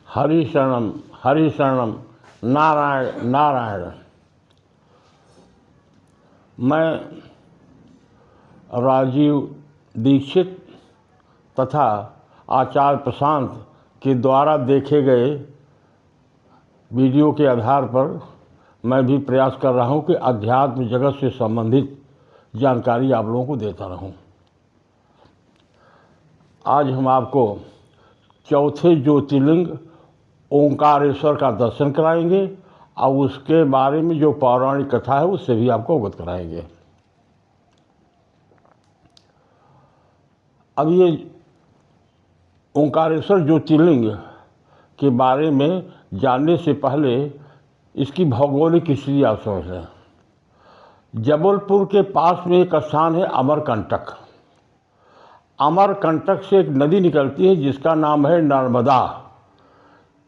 हरि शरणम नारायण नारायण। मैं राजीव दीक्षित तथा आचार्य प्रशांत के द्वारा देखे गए वीडियो के आधार पर मैं भी प्रयास कर रहा हूं कि अध्यात्म जगत से संबंधित जानकारी आप लोगों को देता रहूं। आज हम आपको चौथे ज्योतिर्लिंग ओंकारेश्वर का दर्शन कराएंगे और उसके बारे में जो पौराणिक कथा है उससे भी आपको अवगत कराएंगे। अब ये ओंकारेश्वर ज्योतिर्लिंग के बारे में जानने से पहले इसकी भौगोलिक स्थिति आप समझ लें। जबलपुर के पास में एक स्थान है अमरकंटक। अमरकंटक से एक नदी निकलती है जिसका नाम है नर्मदा।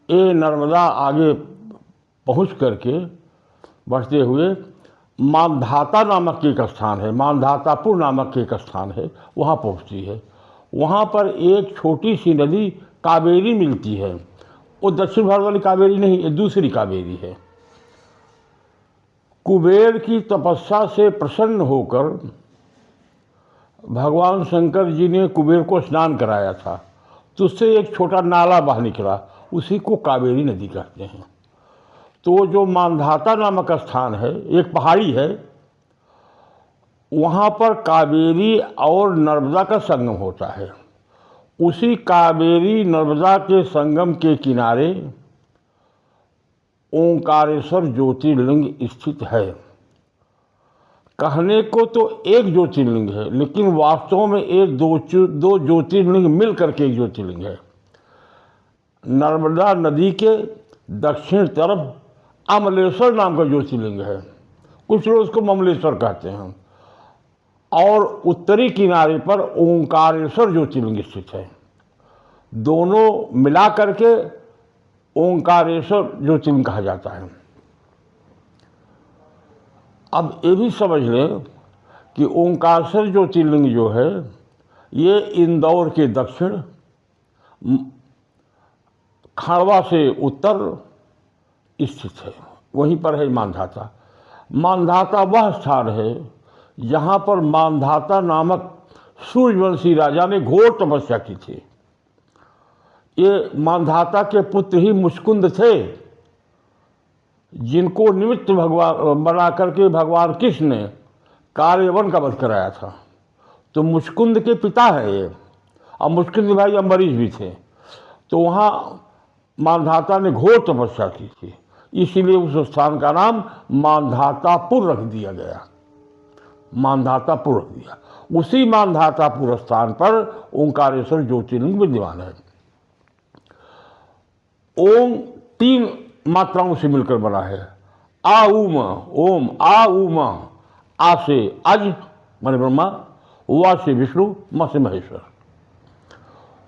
ये नर्मदा आगे पहुंच करके बढ़ते हुए मानधाता नामक एक स्थान है, मानधातापुर नामक एक स्थान है, वहाँ पहुँचती है। वहाँ पर एक छोटी सी नदी कावेरी मिलती है। वो दक्षिण भारत वाली कावेरी नहीं, ये दूसरी कावेरी है। कुबेर की तपस्या से प्रसन्न होकर भगवान शंकर जी ने कुबेर को स्नान कराया था, तो उससे एक छोटा नाला बाहर निकला, उसी को कावेरी नदी कहते हैं। तो जो मानधाता नामक स्थान है, एक पहाड़ी है, वहाँ पर कावेरी और नर्मदा का संगम होता है। उसी कावेरी नर्मदा के संगम के किनारे ओंकारेश्वर ज्योतिर्लिंग स्थित है। कहने को तो एक ज्योतिर्लिंग है, लेकिन वास्तव में एक दो ज्योतिर्लिंग मिलकर के एक ज्योतिर्लिंग है। नर्मदा नदी के दक्षिण तरफ अमलेश्वर नाम का ज्योतिर्लिंग है, कुछ लोग उसको ममलेश्वर कहते हैं, और उत्तरी किनारे पर ओंकारेश्वर ज्योतिर्लिंग स्थित है। दोनों मिला करके ओंकारेश्वर ज्योतिर्लिंग कहा जाता है। अब ये भी समझ लें कि ओंकारेश्वर ज्योतिर्लिंग जो है ये इंदौर के दक्षिण, खांडवा से उत्तर स्थित है। वहीं पर है मानधाता। मानधाता वह स्थान है जहाँ पर मानधाता नामक सूर्यवंशी राजा ने घोर तपस्या की थी। ये मानधाता के पुत्र ही मुचकुंद थे, जिनको निमित्त भगवान बना करके भगवान कृष्ण ने कार्यवन का वध कराया था। तो मुचकुंद के पिता है ये, और मुचकुंद भाई अम्बरीश भी थे। तो वहाँ मानधाता ने घोर तपस्या की थी, इसीलिए उस स्थान का नाम मानधातापुर रख दिया गया। मानधातापुर रख दिया। उसी मानधातापुर स्थान पर ओंकारेश्वर ज्योतिर्लिंग विद्यमान है। ओम 3 मात्राओं से मिलकर बना है। आ उम ओम, आ उम, आ से अज माने ब्रह्मा, वा से विष्णु, म से महेश्वर।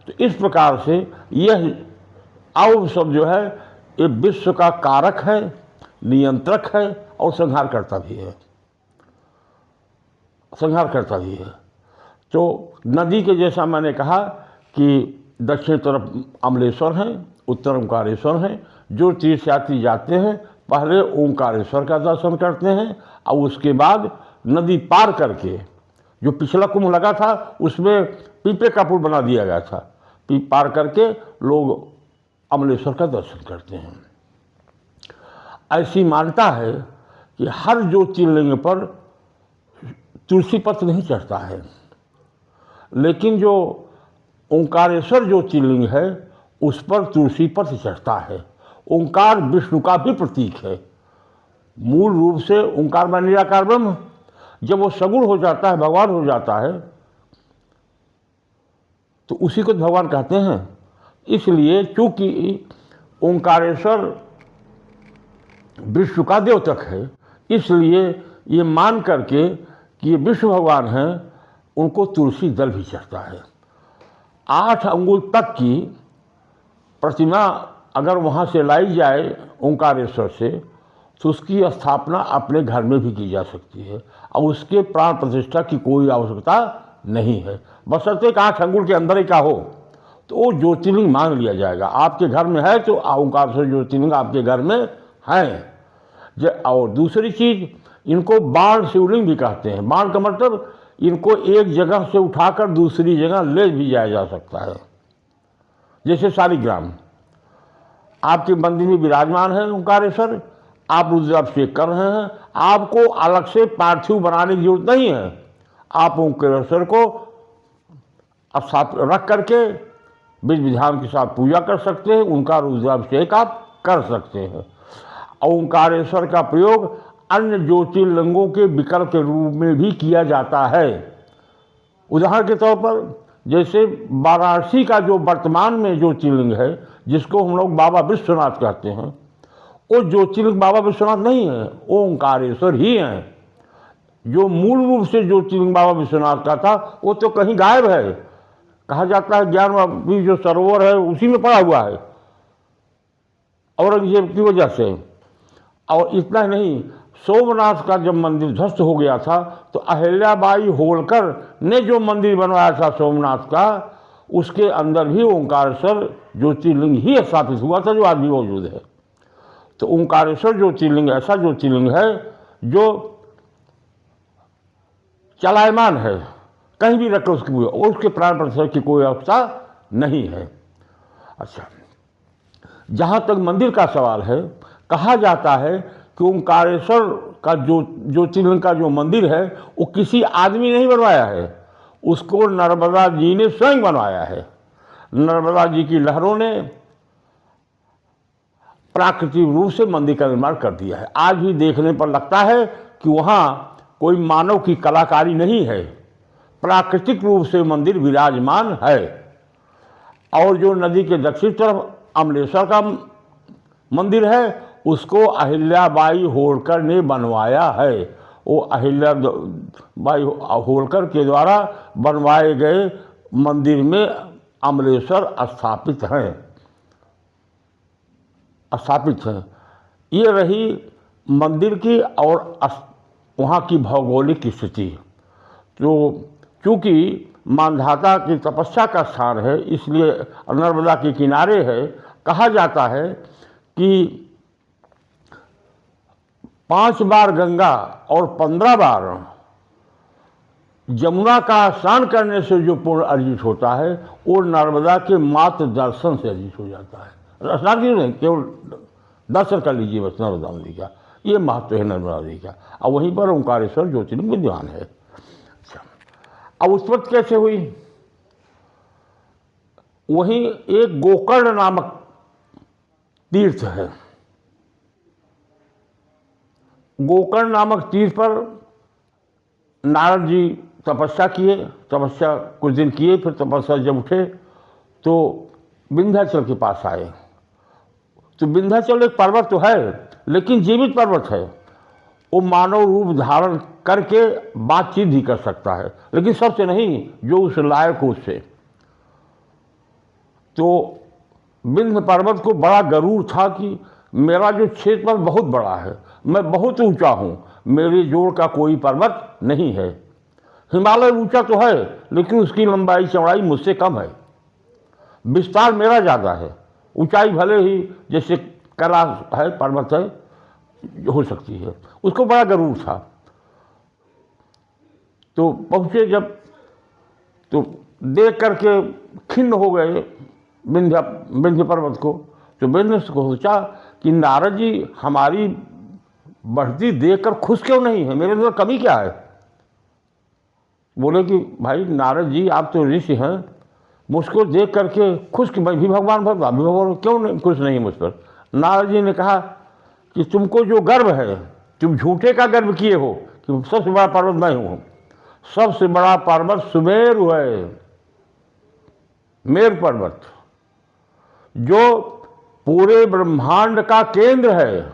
तो इस प्रकार से यह आउम शब्द जो है ये विश्व का कारक है, नियंत्रक है और संहार करता भी है। संहार करता भी है। तो नदी के जैसा मैंने कहा कि दक्षिण तरफ अमलेश्वर है, उत्तर ओंकारेश्वर है। जो तीर्थयात्री जाते हैं पहले ओंकारेश्वर का दर्शन करते हैं और उसके बाद नदी पार करके, जो पिछला कुंभ लगा था उसमें पीपे का पुल बना दिया गया था, पार करके लोग अमलेश्वर का दर्शन करते हैं। ऐसी मान्यता है कि हर ज्योतिर्लिंग पर तुलसी पत्र नहीं चढ़ता है, लेकिन जो ओंकारेश्वर ज्योतिर्लिंग है उस पर तुलसी पत्र चढ़ता है। ओंकार विष्णु का भी प्रतीक है। मूल रूप से ओंकार में निराकार ब्रह्म, जब वो सगुण हो जाता है, भगवान हो जाता है, तो उसी को भगवान कहते हैं। इसलिए चूंकि ओंकारेश्वर विष्णु का द्योतक है, इसलिए ये मान करके कि ये विष्णु भगवान हैं, उनको तुलसी दल भी चढ़ता है। 8 अंगुल तक की प्रतिमा अगर वहाँ से लाई जाए ओंकारेश्वर से, तो उसकी स्थापना अपने घर में भी की जा सकती है और उसके प्राण प्रतिष्ठा की कोई आवश्यकता नहीं है, बशर्ते 8 अंगुल के अंदर ही का हो। तो वो ज्योतिर्लिंग मान लिया जाएगा। आपके घर में है तो ओंकारेश्वर ज्योतिर्लिंग आपके घर में है। और दूसरी चीज़, इनको बाण शिवलिंग भी कहते हैं। बाण का मतलब इनको एक जगह से उठाकर दूसरी जगह ले भी जाया जा सकता है। जैसे शालिग्राम आपके मंदिर में विराजमान है ओंकारेश्वर, आप रुद्राभिषेक कर रहे हैं, आपको अलग से पार्थिव बनाने की जरूरत नहीं है। आप ओंकारेश्वर को रख करके विधि विधान के साथ पूजा कर सकते हैं, उनका रुद्राभिषेक आप कर सकते हैं। ओंकारेश्वर का प्रयोग अन्य ज्योतिर्लिंगों के विकल्प के रूप में भी किया जाता है। उदाहरण के तौर पर जैसे वाराणसी का जो वर्तमान में ज्योतिर्लिंग है, जिसको हम लोग बाबा विश्वनाथ कहते हैं, वो ज्योतिर्लिंग बाबा विश्वनाथ नहीं है, वो ओंकारेश्वर ही हैं। जो मूल रूप से ज्योतिर्लिंग बाबा विश्वनाथ का था वो तो कहीं गायब है। कहा जाता है ज्ञानवापी जो सरोवर है उसी में पड़ा हुआ है औरंगजेब की वजह से। और इतना नहीं, सोमनाथ का जब मंदिर ध्वस्त हो गया था तो अहिल्याबाई होलकर ने जो मंदिर बनवाया था सोमनाथ का, उसके अंदर भी ओंकारेश्वर ज्योतिर्लिंग ही स्थापित हुआ था जो आज भी मौजूद है। तो ओंकारेश्वर ज्योतिर्लिंग ऐसा ज्योतिर्लिंग है जो चलायमान है, कहीं भी रखो उसके प्राण प्रतिष्ठा की कोई अवस्था नहीं है। अच्छा, जहाँ तक मंदिर का सवाल है, कहा जाता है कि ओंकारेश्वर का जो ज्योतिर्लिंग का जो मंदिर है वो किसी आदमी नहीं बनवाया है, उसको नर्मदा जी ने स्वयं बनवाया है। नर्मदा जी की लहरों ने प्राकृतिक रूप से मंदिर का निर्माण कर दिया है। आज भी देखने पर लगता है कि वहाँ कोई मानव की कलाकारी नहीं है, प्राकृतिक रूप से मंदिर विराजमान है। और जो नदी के दक्षिण तरफ अमलेश्वर का मंदिर है, उसको अहिल्याबाई होलकर ने बनवाया है। वो अहिल्याबाई होलकर के द्वारा बनवाए गए मंदिर में अमलेश्वर स्थापित हैं। ये रही मंदिर की और वहाँ की भौगोलिक स्थिति। तो चूँकि मानधाता की तपस्या का स्थान है, इसलिए नर्मदा के किनारे है। कहा जाता है कि 5 बार गंगा और 15 बार जमुना का स्नान करने से जो पुण्य अर्जित होता है वो नर्मदा के मात्र दर्शन से अर्जित हो जाता है। स्नान क्यों नहीं, केवल दर्शन कर लीजिए बस नर्मदा नदी का, ये महत्व है नर्मदा नदी का। और वहीं पर ओंकारेश्वर ज्योतिर्लिंग विद्यमान है। अच्छा, अब उत्पत्ति कैसे हुई? वहीं एक गोकर्ण नामक तीर्थ है। गोकर्ण नामक तीर्थ पर नारद जी तपस्या किए, तपस्या कुछ दिन किए, फिर तपस्या जब उठे तो विंध्याचल के पास आए। तो विंध्याचल एक पर्वत तो है लेकिन जीवित पर्वत है, वो मानव रूप धारण करके बातचीत भी कर सकता है, लेकिन सबसे नहीं, जो उस लायक हो उससे। तो विंध्य पर्वत को बड़ा गरूर था कि मेरा जो क्षेत्र बहुत बड़ा है, मैं बहुत ऊंचा हूँ, मेरे जोड़ का कोई पर्वत नहीं है। हिमालय ऊंचा तो है लेकिन उसकी लंबाई चौड़ाई मुझसे कम है, विस्तार मेरा ज़्यादा है। ऊंचाई भले ही जैसे कैलाश है, पर्वत है, हो सकती है, उसको बड़ा गरूर था। तो पहुँचे जब, तो देख करके खिन्न हो गए विंध्य पर्वत को। तो विंध्य को सोचा कि नारद जी हमारी बढ़ती देखकर खुश क्यों नहीं है, मेरे अंदर कमी क्या है? बोले कि भाई नारद जी, आप तो ऋषि हैं, मुझको देख करके खुश कि मैं भी भगवान भक्त, आप भी भगवान, क्यों नहीं खुश नहीं मुझ पर? नारद जी ने कहा कि तुमको जो गर्व है, तुम झूठे का गर्व किए हो कि सबसे बड़ा पर्वत मैं हूँ। सबसे बड़ा पर्वत सुमेरु है, मेरु पर्वत, जो पूरे ब्रह्मांड का केंद्र है,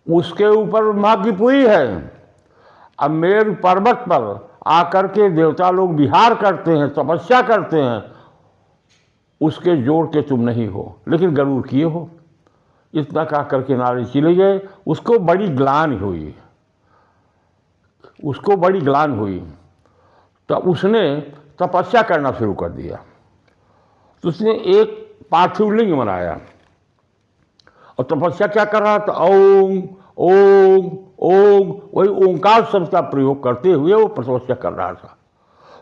उसके ऊपर ब्रह्मा की पुरी है। अब मेरु पर्वत पर आकर के देवता लोग विहार करते हैं, तपस्या करते हैं, उसके जोड़ के तुम नहीं हो, लेकिन गरूर किए हो। इतना कह करके नारद चले गए। उसको बड़ी ग्लानि हुई, तो उसने तपस्या करना शुरू कर दिया। तो उसने एक पार्थिव लिंग बनाया और तपस्या क्या कर रहा था, ओम ओम ओम, वही ओंकार शब्द का प्रयोग करते हुए वो तपस्या कर रहा था।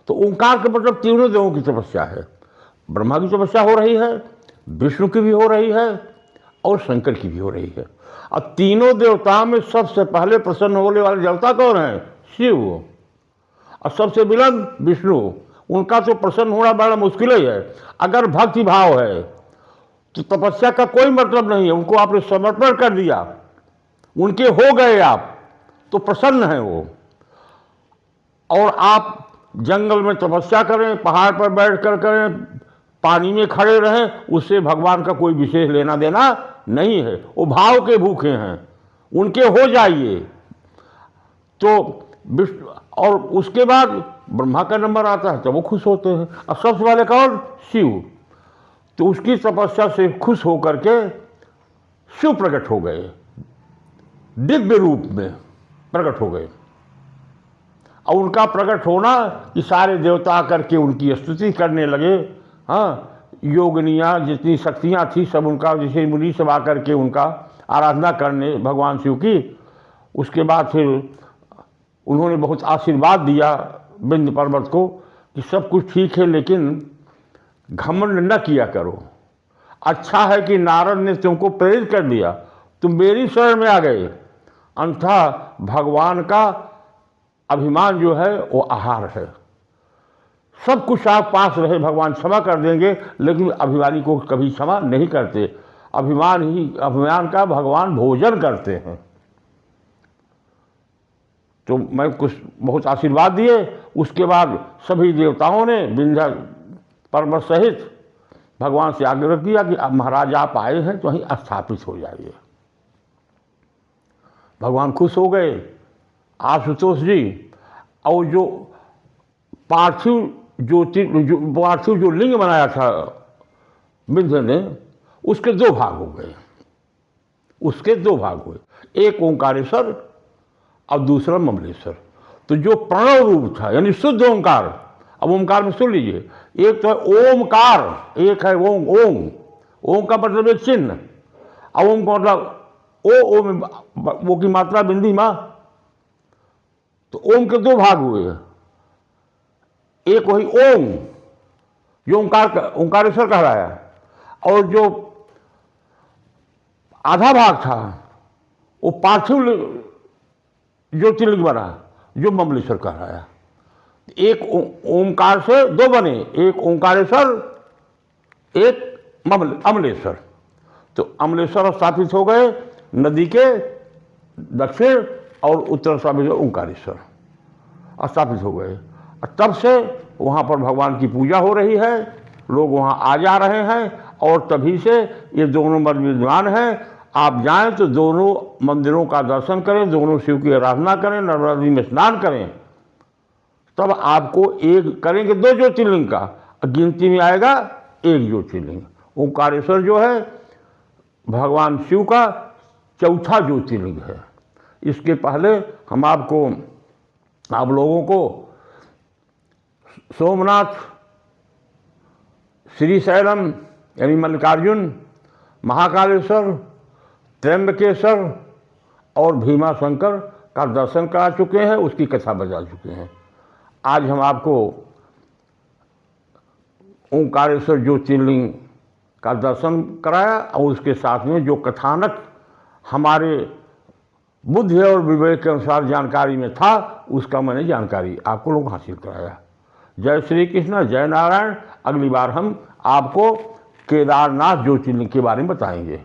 तो ओंकार का मतलब तीनों देवों की तपस्या है। ब्रह्मा की तपस्या हो रही है, विष्णु की भी हो रही है और शंकर की भी हो रही है। अब तीनों देवताओं में सबसे पहले प्रसन्न होने वाले देवता कौन है? शिव। और सबसे विलंब विष्णु। उनका तो प्रसन्न होना बड़ा मुश्किल ही है। अगर भक्ति भाव है तो तपस्या का कोई मतलब नहीं है। उनको आपने समर्पण कर दिया, उनके हो गए आप, तो प्रसन्न है वो। और आप जंगल में तपस्या करें, पहाड़ पर बैठ कर करें, पानी में खड़े रहें, उससे भगवान का कोई विशेष लेना देना नहीं है। वो भाव के भूखे हैं, उनके हो जाइए। तो विष्णु, और उसके बाद ब्रह्मा का नंबर आता है, तो वो खुश होते हैं। और सबसे पहले कौन? शिव। तो उसकी तपस्या से खुश होकर के शिव प्रकट हो गए, दिव्य रूप में प्रकट हो गए। और उनका प्रकट होना कि सारे देवता आकर के उनकी स्तुति करने लगे। हाँ, योगनियाँ जितनी शक्तियाँ थी सब उनका, जैसे मुनि सब आकर के उनका आराधना करने भगवान शिव की। उसके बाद फिर उन्होंने बहुत आशीर्वाद दिया विंध्य पर्वत को कि सब कुछ ठीक है, लेकिन घमंड न किया करो। अच्छा है कि नारद ने तुमको प्रेरित कर दिया, तुम मेरी शरण में आ गए। अन्यथा भगवान का अभिमान जो है वो आहार है। सब कुछ आप पास रहे, भगवान क्षमा कर देंगे, लेकिन अभिमानी को कभी क्षमा नहीं करते। अभिमान का भगवान भोजन करते हैं। तो मैं कुछ बहुत आशीर्वाद दिए। उसके बाद सभी देवताओं ने विंध्य पर्वत सहित भगवान से आग्रह किया कि अब महाराज आप आए हैं तो वहीं स्थापित हो जाइए। भगवान खुश हो गए, आशुतोष जी। और जो पार्थिव जो लिंग बनाया था विंध्य ने, उसके दो भाग हो गए। उसके दो भाग हुए, एक ओंकारेश्वर और दूसरा ममलेश्वर। तो जो प्रणव रूप था यानी शुद्ध ओंकार, अब ओंकार में सुन लीजिए, एक तो है ओमकार, एक है ओम। ओम, ओम का मतलब एक चिन्ह, और ओम का मतलब ओम, वो की मात्रा बिंदी माँ। तो ओम के दो भाग हुए, एक वही ओम जो ओंकारेश्वर कहलाया, और जो आधा भाग था वो पार्थिव ज्योतिर्लिंग बना जो ममलेश्वर कहलाया। एक ओंकार से दो बने, एक ओंकारेश्वर, एक अमलेश्वर। तो अमलेश्वर स्थापित हो गए नदी के दक्षिण, और उत्तर स्वामी ओंकारेश्वर स्थापित हो गए। तब से वहाँ पर भगवान की पूजा हो रही है, लोग वहाँ आ जा रहे हैं, और तभी से ये दोनों मंदिर विद्यमान हैं। आप जाएं तो दोनों मंदिरों का दर्शन करें, दोनों शिव की आराधना करें, नर्मदा नदी में स्नान करें, तब आपको एक करेंगे दो ज्योतिर्लिंग का, गिनती में आएगा एक ज्योतिर्लिंग। ओंकारेश्वर जो है भगवान शिव का चौथा ज्योतिर्लिंग है। इसके पहले हम आप लोगों को सोमनाथ, श्रीशैलम यानी मल्लिकार्जुन, महाकालेश्वर, त्र्यंबकेश्वर और भीमाशंकर का दर्शन करा चुके हैं, उसकी कथा बता चुके हैं। आज हम आपको ओंकारेश्वर ज्योतिर्लिंग का दर्शन कराया, और उसके साथ में जो कथानक हमारे बुद्धि और विवेक के अनुसार जानकारी में था, उसका मैंने जानकारी आपको लोग हासिल कराया। जय श्री कृष्ण, जय नारायण। अगली बार हम आपको केदारनाथ ज्योतिर्लिंग के बारे में बताएंगे।